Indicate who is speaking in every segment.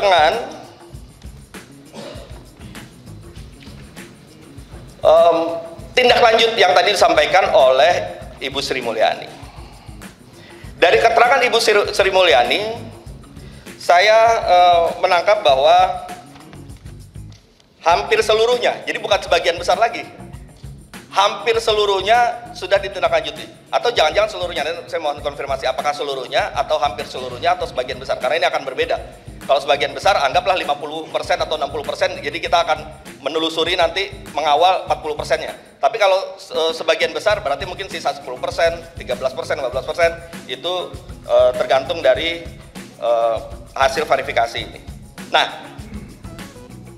Speaker 1: dengan tindak lanjut yang tadi disampaikan oleh Ibu Sri Mulyani. Dari keterangan Ibu Sri Mulyani, saya menangkap bahwa hampir seluruhnya, jadi bukan sebagian besar lagi, hampir seluruhnya sudah ditindaklanjuti. Atau jangan-jangan seluruhnya, saya mohon konfirmasi apakah seluruhnya atau hampir seluruhnya atau sebagian besar, karena ini akan berbeda. Kalau sebagian besar anggaplah 50% atau 60%, jadi kita akan menelusuri nanti mengawal 40%-nya. Tapi kalau sebagian besar berarti mungkin sisa 10%, 13%, 15% itu tergantung dari hasil verifikasi ini. Nah,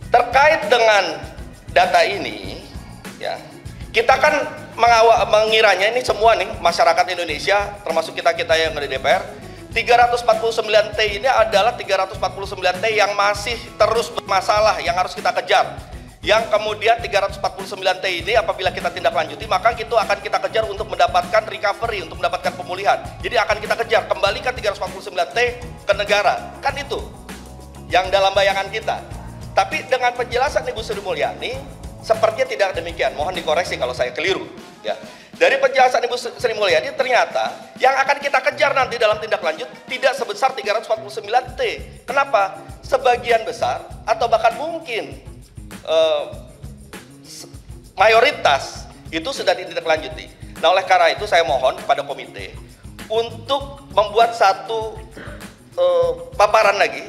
Speaker 1: terkait dengan data ini, ya, kita kan mengiranya ini semua nih masyarakat Indonesia, termasuk kita yang ada di DPR, 349T ini adalah 349T yang masih terus bermasalah, yang harus kita kejar. Yang kemudian 349T ini apabila kita tindak lanjuti, maka itu akan kita kejar untuk mendapatkan recovery, untuk mendapatkan pemulihan. Jadi akan kita kejar, kembalikan 349T ke negara. Kan itu yang dalam bayangan kita. Tapi dengan penjelasan Ibu Sri Mulyani, sepertinya tidak demikian. Mohon dikoreksi kalau saya keliru. Ya. Dari penjelasan Ibu Sri Mulyani, ternyata yang akan kita kejar nanti dalam tindak lanjut tidak sebesar 349T. Kenapa? Sebagian besar atau bahkan mungkin mayoritas itu sudah ditindaklanjuti. Nah, oleh karena itu saya mohon kepada komite untuk membuat satu paparan lagi,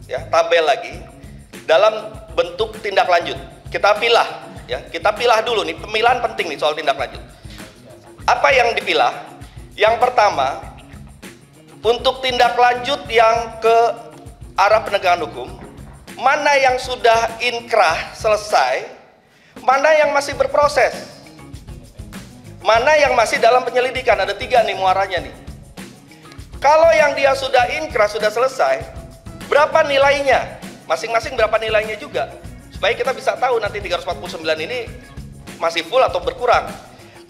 Speaker 1: ya, tabel lagi dalam bentuk tindak lanjut. Kita pilah, ya, kita pilah dulu nih, pemilahan penting nih soal tindak lanjut. Apa yang dipilah? Yang pertama, untuk tindak lanjut yang ke arah penegakan hukum, mana yang sudah inkrah selesai, mana yang masih berproses, mana yang masih dalam penyelidikan. Ada 3 nih muaranya nih. Kalau yang dia sudah inkrah, sudah selesai, berapa nilainya? Masing-masing berapa nilainya juga, supaya kita bisa tahu nanti 349 ini masih full atau berkurang.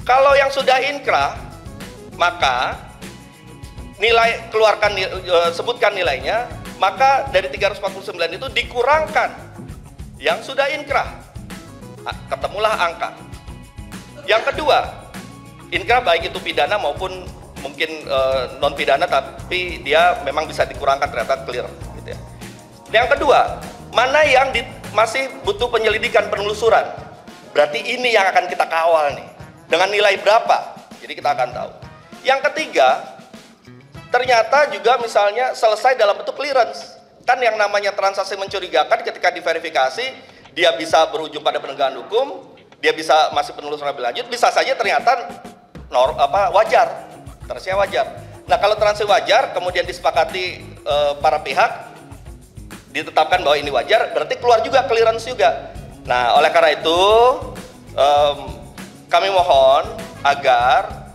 Speaker 1: Kalau yang sudah inkrah, maka nilai keluarkan, sebutkan nilainya, maka dari 349 itu dikurangkan yang sudah inkrah, ketemulah angka. Yang kedua, inkrah baik itu pidana maupun mungkin non pidana, tapi dia memang bisa dikurangkan, ternyata clear gitu ya. Yang kedua, mana yang masih butuh penyelidikan, penelusuran, berarti ini yang akan kita kawal nih, dengan nilai berapa, jadi kita akan tahu. Yang ketiga, ternyata juga misalnya selesai dalam bentuk clearance. Kan yang namanya transaksi mencurigakan ketika diverifikasi, dia bisa berujung pada penegakan hukum, dia bisa masih penelusuran lebih lanjut, bisa saja ternyata wajar, transaksinya wajar. Nah, kalau transaksi wajar kemudian disepakati para pihak, ditetapkan bahwa ini wajar, berarti keluar juga clearance juga. Nah, oleh karena itu kami mohon agar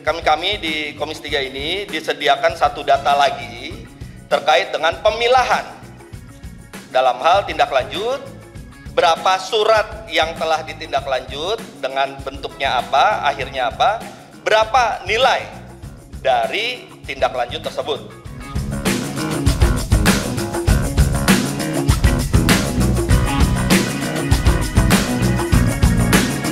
Speaker 1: kami di Komisi 3 ini disediakan satu data lagi terkait dengan pemilahan dalam hal tindak lanjut, berapa surat yang telah ditindaklanjut dengan bentuknya apa, akhirnya apa, berapa nilai dari tindak lanjut tersebut.